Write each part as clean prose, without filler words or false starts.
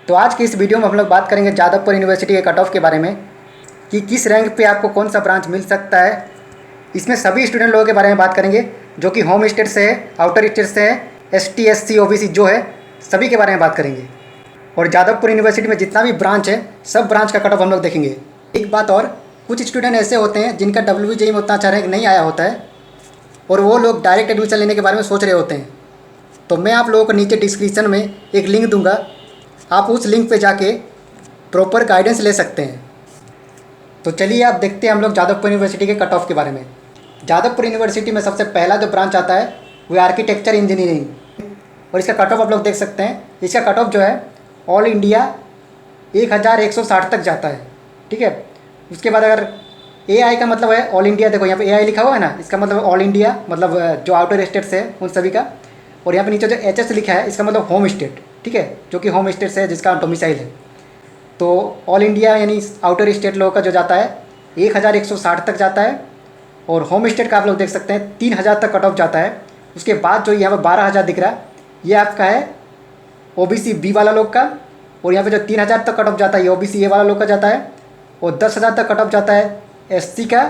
तो आज की इस वीडियो में हम लोग बात करेंगे जादवपुर यूनिवर्सिटी के कट ऑफ के बारे में कि किस रैंक पे आपको कौन सा ब्रांच मिल सकता है। इसमें सभी स्टूडेंट लोगों के बारे में बात करेंगे जो कि होम स्टेट से है, आउटर स्टेट से है, ST SC OBC जो है सभी के बारे में बात करेंगे। और जादवपुर यूनिवर्सिटी में जितना भी ब्रांच है सब ब्रांच का कट ऑफ हम लोग देखेंगे। एक बात और, कुछ स्टूडेंट ऐसे होते हैं जिनका WJEE में उतना अच्छा रैंक नहीं आया होता है और वो लोग डायरेक्ट एडमिशन लेने के बारे में सोच रहे होते हैं। तो मैं आप लोगों को नीचे डिस्क्रिप्शन में एक लिंक दूंगा, आप उस लिंक पे जाके प्रॉपर गाइडेंस ले सकते हैं। तो चलिए आप देखते हैं हम लोग जादवपुर यूनिवर्सिटी के कट ऑफ के बारे में। जादवपुर यूनिवर्सिटी में सबसे पहला जो ब्रांच आता है वो आर्किटेक्चर इंजीनियरिंग, और इसका कट ऑफ आप लोग देख सकते हैं। इसका कट ऑफ जो है ऑल इंडिया 1160 तक जाता है, ठीक है। उसके बाद अगर AI का मतलब है ऑल इंडिया, देखो यहाँ पे AI लिखा हुआ है ना, इसका मतलब ऑल इंडिया मतलब जो आउटर स्टेट्स है उन सभी का। और यहाँ पे नीचे जो HS लिखा है इसका मतलब होम स्टेट, ठीक है, जो कि होम स्टेट से है जिसका डोमिसाइल है। तो ऑल इंडिया यानी आउटर स्टेट लोगों का जो जाता है 1160 तक जाता है, और होम स्टेट का आप लोग देख सकते हैं 3000 तक कट ऑफ जाता है। उसके बाद जो यहाँ पर 12000 दिख रहा है ये आपका है OBC B वाला लोग का, और यहाँ पे जो 3000 तक कट ऑफ जाता है ये OBC A वाला लोग का जाता है, और 10,000 तक कट ऑफ जाता है SC का,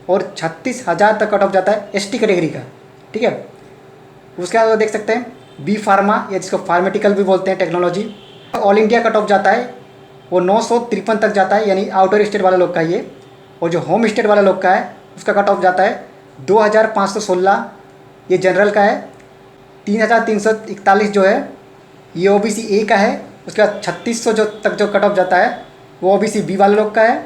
और 36,000 तक कट ऑफ जाता है ST कैटेगरी का, ठीक है। उसके बाद देख सकते हैं B फार्मा या जिसको फार्मेटिकल भी बोलते हैं, technology. All India cut off जाता है वो 953 तक जाता है यानी आउटर स्टेट वाला लोग का ये, और जो होम स्टेट वाला लोग का है उसका कट ऑफ जाता है 2516, ये जनरल का है। 3341 जो है ये OBC A का है। उसके बाद 3600 जो तक जो कट ऑफ जाता है वो OBC B वाले लोग का है,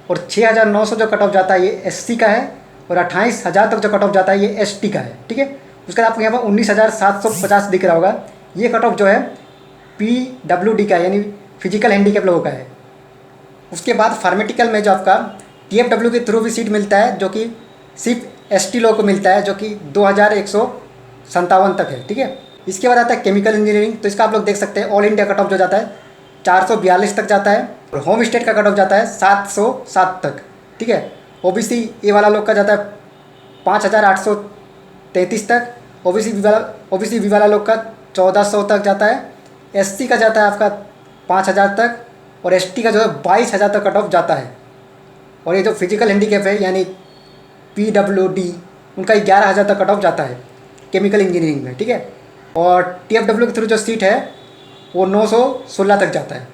और 6900 जो कट ऑफ जाता है ये SC का है, और 28,000 तक जो कट ऑफ जाता है ये ST का है, ठीक है। उसके बाद आपको यहाँ पर 19,750 दिख रहा होगा, ये कट ऑफ जो है PWD का यानी फिजिकल हैंडीकैप लोगों का है। उसके बाद फार्मेटिकल में जो आपका TFW के थ्रू भी सीट मिलता है जो कि सिर्फ ST लोगों को मिलता है, जो कि 2157 तक है, ठीक है। इसके बाद आता है केमिकल इंजीनियरिंग, तो इसका आप लोग देख सकते हैं ऑल इंडिया कट ऑफ जो जाता है 442 तक जाता है, और होम स्टेट का कट ऑफ जाता है 707 तक, ठीक है। OBC A वाला लोग का जाता है 5833 तक, OBC B वाला लोग का 1400 तक जाता है, SC का जाता है आपका 5000 तक, और ST का जो है 22,000 तक कट ऑफ जाता है। और ये जो फिजिकल हैंडीकैप है यानी PWD उनका 11,000 तक कट ऑफ जाता है केमिकल इंजीनियरिंग में, ठीक है। और TFW के थ्रू जो सीट है वो 916 तक जाता है।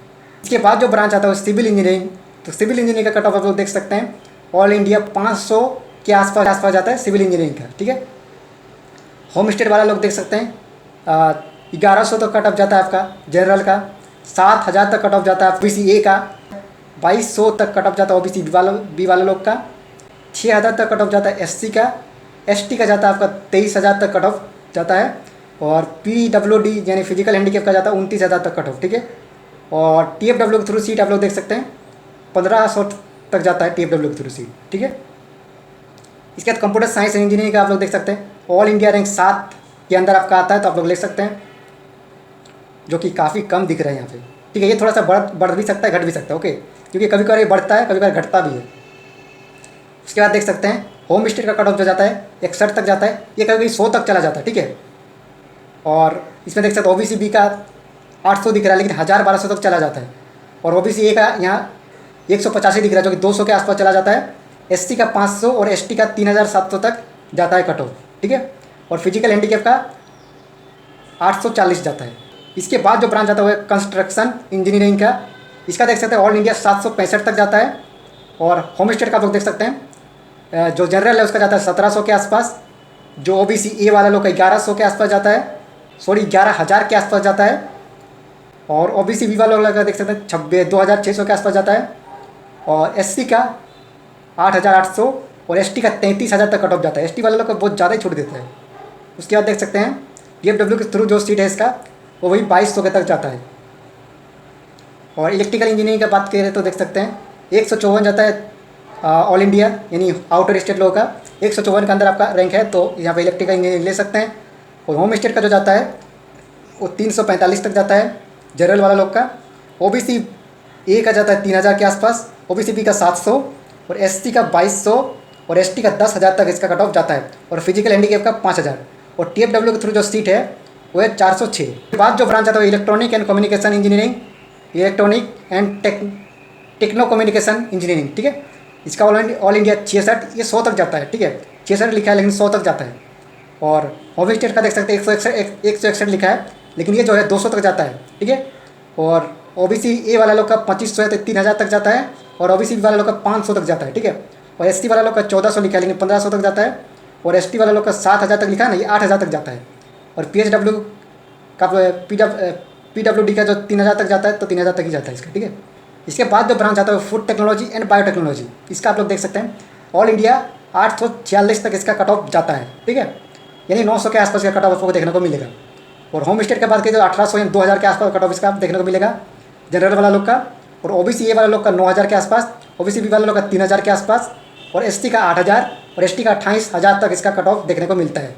इसके बाद जो ब्रांच आता है वो सिविल इंजीनियरिंग, तो सिविल इंजीनियरिंग का कट ऑफ आप लोग देख सकते हैं ऑल इंडिया 500 के आसपास जाता है सिविल इंजीनियरिंग का, ठीक है। होम स्टेट वाला लोग देख सकते हैं 1100 तक कट ऑफ जाता है आपका जनरल का, 7,000 तक कट ऑफ जाता है OBC A का, 2200 तक कट ऑफ जाता है OBC B वाला लोग का, 6,000 तक कट ऑफ जाता है SC का, ST का जाता है आपका 23,000 तक कट ऑफ जाता है, और PWD यानी फिजिकल हैंडीकैप का जाता है 29,000 तक कट ऑफ, ठीक है। और TFW के थ्रू सीट आप लोग देख सकते हैं 1500 तक जाता है TFW के थ्रू सीट, ठीक है। इसके बाद कंप्यूटर साइंस इंजीनियरिंग का आप लोग देख सकते हैं ऑल इंडिया रैंक 7 के अंदर आपका आता है, तो आप लोग ले सकते हैं, जो कि काफ़ी कम दिख रहा है यहाँ पे, ठीक है। ये थोड़ा सा बढ़ भी सकता है, घट भी सकता है, ओके, क्योंकि कभी कभी बढ़ता है कभी कभी घटता भी है। उसके बाद देख सकते हैं होम स्टेट का कट ऑफ जो जाता है 61 तक जाता है, ये कभी कभी 100 तक चला जाता है, ठीक है। और इसमें देख सकते हैं OBC B का 800 दिख रहा है लेकिन 1000-1200 तक चला जाता है, और OBC A का यहाँ 185 दिख रहा है जो कि 200 के आसपास चला जाता है, SC का 500 और ST का 3700 तक जाता है कट ऑफ, ठीक है। और फिजिकल हैंडीकैप का 840 जाता है। इसके बाद जो ब्रांच आता है वो कंस्ट्रक्शन इंजीनियरिंग का, इसका देख सकते हैं ऑल इंडिया 765 तक जाता है, और होम स्टेट का आप लोग देख सकते हैं जो जनरल है उसका जाता है 1700 के आसपास, जो OBC A वाला लोग का 1100 के आसपास जाता है, 11,000 के आसपास जाता है, और OBC B वाला लोग का देख सकते हैं 2600 के आसपास जाता है, और SC का 8,800 और ST का 33,000 तक कट ऑफ जाता है। ST वाले लोग को बहुत ज़्यादा ही छूट देता है। उसके बाद देख सकते हैं TFW के थ्रू जो सीट है इसका वो वही 2200 के तक जाता है। और इलेक्ट्रिकल इंजीनियरिंग की बात करें तो देख सकते हैं 154 जाता है ऑल इंडिया यानी आउटर स्टेट लोगों का, 154 के अंदर आपका रैंक है, तो यहाँ पे इलेक्ट्रिकल इंजीनियरिंग ले सकते हैं। और होम स्टेट का जो जाता है वो 345 तक जाता है जनरल वाला लोग का, OBC A का जाता है 3000 के आसपास, OBC B का 700, और SC का 2200, और ST का 10,000 तक इसका कट ऑफ जाता है, और फिजिकल हैंडीकैप का 5000। और TFW के थ्रू जो सीट है वो है 406। के बाद जो ब्रांच आता है electronic and communication engineering, electronic and techno communication engineering, ठीक है। इसका ऑल इंडिया 66, ये 100 तक जाता है, ठीक है। 66 लिखा है लेकिन 100 तक जाता है। और होम स्टेट का देख सकते हैं 161 लिखा है, लेकिन ये जो है 200 तक जाता है, ठीक है। और ओबीसी ए वाला लोग का 2500 है तो 3000 तक जाता है। और ओबीसी वाला लोग का 500 तक जाता है, ठीक है। और एसटी वाला लोग का 1400 लिखा है लेकिन 1500 तक जाता है। और एसटी वाला लोग का 7000 तक लिखा है ना, ये 8000 तक जाता है। और पीएचडब्ल्यू का पीडब्ल्यूडी का जो 3000 तक जाता है तो 3000 तक ही जाता है इसका, ठीक है। इसके बाद जो ब्रांच आता है वो फूड टेक्नोलॉजी एंड बायोटेक्नोलॉजी, इसका आप लोग देख सकते हैं ऑल इंडिया 846 तक इसका कट ऑफ जाता है, ठीक है। यानी 900 के आसपास का कट ऑफ आपको देखने को मिलेगा। और होम स्टेट के बाद के जो 1800 या 2000 के आसपास कट ऑफ इसका देखने को मिलेगा जनरल वाला लोग का। और ओबीसी ए वाला लोग का 9000 के आसपास, ओबीसी बी वाला लोग का 3000 के आसपास, और एसटी का 8000 और एसटी का 28000 तक इसका कट ऑफ देखने को मिलता है।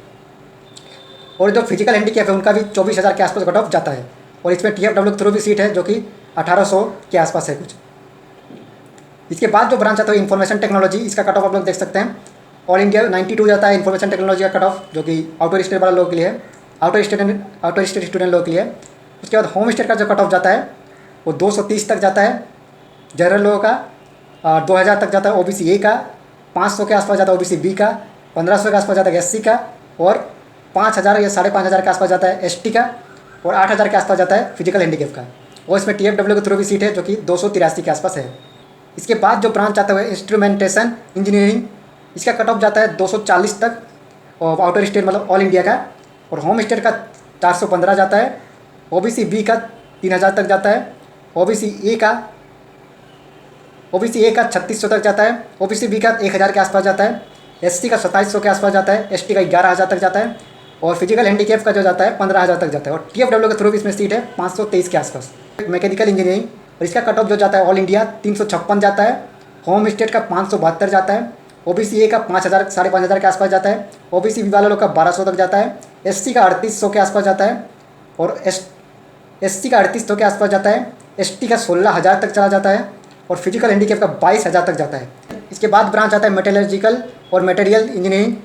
और जो फिजिकल हैंडीकैप है उनका भी 24000 के आसपास कट ऑफ जाता है। और इसमें TFW थ्रू भी सीट है जो कि 1800 के आसपास है कुछ। इसके बाद जो ब्रांच आता है इन्फॉर्मेशन टेक्नोलॉजी, इसका कट ऑफ आप लोग देख सकते हैं ऑल इंडिया 92 जाता है इन्फॉर्मेशन टेक्नोलॉजी का कट ऑफ, जो कि आउटर स्टेट वाला लोगों के लिए है, आउटर स्टेट स्टूडेंट लोगों के लिए है। उसके बाद होम स्टेट का जो कट ऑफ जाता है वो 230 तक जाता है जनरल लोगों का, 2000 तक जाता है ओबीसी ए का, 500 के आसपास जाता है ओबीसी बी का, 1500 के आसपास जाता है एससी का, और 5000 या 5500 के आसपास जाता है एसटी का, और 8000 के आसपास जाता है फिजिकल हैंडीकैप का। और इसमें TFW के थ्रू भी सीट है जो कि 283 के आसपास है। इसके बाद जो ब्रांच आता है इंस्ट्रूमेंटेशन इंजीनियरिंग, इसका कट ऑफ जाता है 240 तक और आउटर स्टेट मतलब ऑल इंडिया का। और होम स्टेट का 415 जाता है, ओबीसी बी का 3000 तक जाता है, ओबीसी ए का 3600 तक जाता है, ओबीसी बी का 1000 के आसपास जाता है, एससी का 2700 के आसपास जाता है, एसटी का 11000 तक जाता है, और फिजिकल हैंडीकैप का जो जाता है 15000 तक जाता है। और TFW के थ्रू भी इसमें सीट है 523 के आसपास। मैकेनिकल इंजीनियरिंग, और इसका कट ऑफ जो जाता है ऑल इंडिया 356 जाता है, होम स्टेट का 572 जाता है, ओबीसी ए का 5000 5500 के आसपास जाता है, ओबीसी बी वाला लोग का 1200 तक जाता है, एससी का 3800 के आसपास जाता है, और एससी का 3800 के आसपास जाता है, एसटी का 16000 तक चला जाता है, और फिजिकल हैंडीकैप का 22000 तक जाता है। इसके बाद ब्रांच आता है मेटलर्जिकल और मटेरियल इंजीनियरिंग,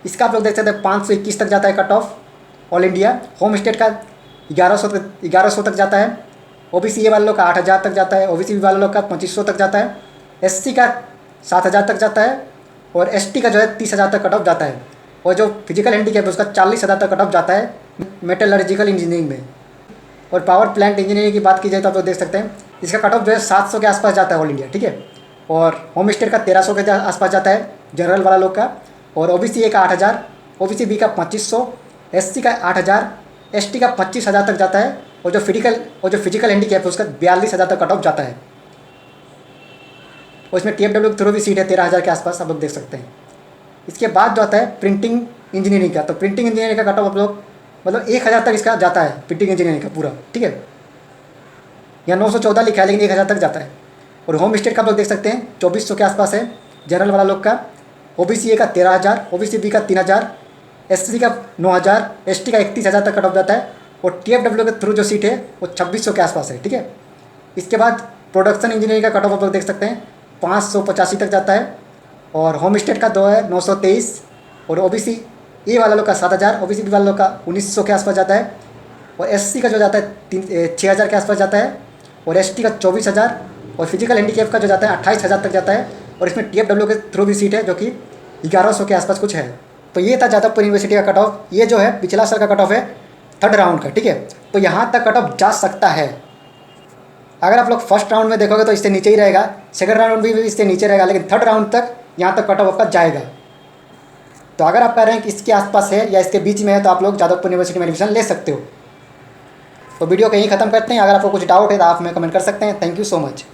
इसका आप लोग देख सकते हैं 521 तक जाता है cut off all India. Home state का 1100 तक जाता है, ओबीसी ए वाले लोग का 8000 तक जाता है, ओबीसी बी वाले लोग का 2500 तक जाता है, एससी का 7000 तक जाता है, और एसटी का जो है 30000 तक कट ऑफ जाता है। और जो फिजिकल हैंडीकैप है उसका 40000 तक कट ऑफ जाता है मेटलर्जिकल इंजीनियरिंग में। और पावर प्लांट इंजीनियरिंग की बात की जाए तो आप लोग देख सकते हैं इसका कट ऑफ जो है 700 के आसपास जाता है ऑल इंडिया, ठीक है। और होम स्टेट का 1300 के आसपास जाता है जनरल वाला लोग का, और ओबीसी ए का 8000, ओबीसी बी का 2500, एससी का 8000, एसटी का 25000 तक जाता है, और जो फिजिकल हैंडीकैप है उसका 42000 तक कट ऑफ जाता है। और इसमें TFW के थ्रू भी सीट है 13000 के आसपास, आप लोग देख सकते हैं। इसके बाद जो आता है प्रिंटिंग इंजीनियरिंग का, तो प्रिंटिंग इंजीनियरिंग का कट ऑफ आप लोग मतलब 1000 तक इसका जाता है प्रिंटिंग इंजीनियरिंग का पूरा, ठीक है। यहाँ 914 लिखा है लेकिन 1000 तक जाता है। और होम स्टेट का आप लोग देख सकते हैं 2400 के आसपास है जनरल वाला लोग का, ओबीसी ए का 13000, ओबीसी बी का 3000, एससी का 9000, एसटी का 31000 तक कट ऑफ जाता है। और TFW के थ्रू जो सीट है वो 2600 के आसपास है, ठीक है। इसके बाद प्रोडक्शन इंजीनियरिंग का कट ऑफ आप लोग देख सकते हैं 585 तक जाता है, और होम स्टेट का 2 है 923, और ओबीसी ए वाला लोग का 7000, ओबीसी बी वाला लोग का 1900 के आसपास जाता है, और एससी का जो जाता है 6000 के आसपास जाता है, और एसटी का 24000, और फिजिकल हैंडीकैप का जो जाता है 28000 तक जाता है। और इसमें TFW के थ्रू भी सीट है जो कि 1100 के आसपास कुछ है। तो ये था जादवपुर यूनिवर्सिटी का कट ऑफ। ये जो है पिछला साल का कट ऑफ है 3rd राउंड का, ठीक है। तो यहाँ तक कट ऑफ जा सकता है। अगर आप लोग फर्स्ट राउंड में देखोगे तो इससे नीचे ही रहेगा, सेकंड राउंड भी इससे नीचे रहेगा, लेकिन 3rd राउंड तक यहाँ तक कट ऑफ आपका जाएगा। तो अगर आप कह रहे हैं कि इसके आसपास है या इसके बीच में है तो आप लोग जादवपुर यूनिवर्सिटी में एडमिशन ले सकते हो। तो वीडियो को यहीं ख़त्म करते हैं। अगर आपको कुछ डाउट है तो आप हमें कमेंट कर सकते हैं। Thank you so much.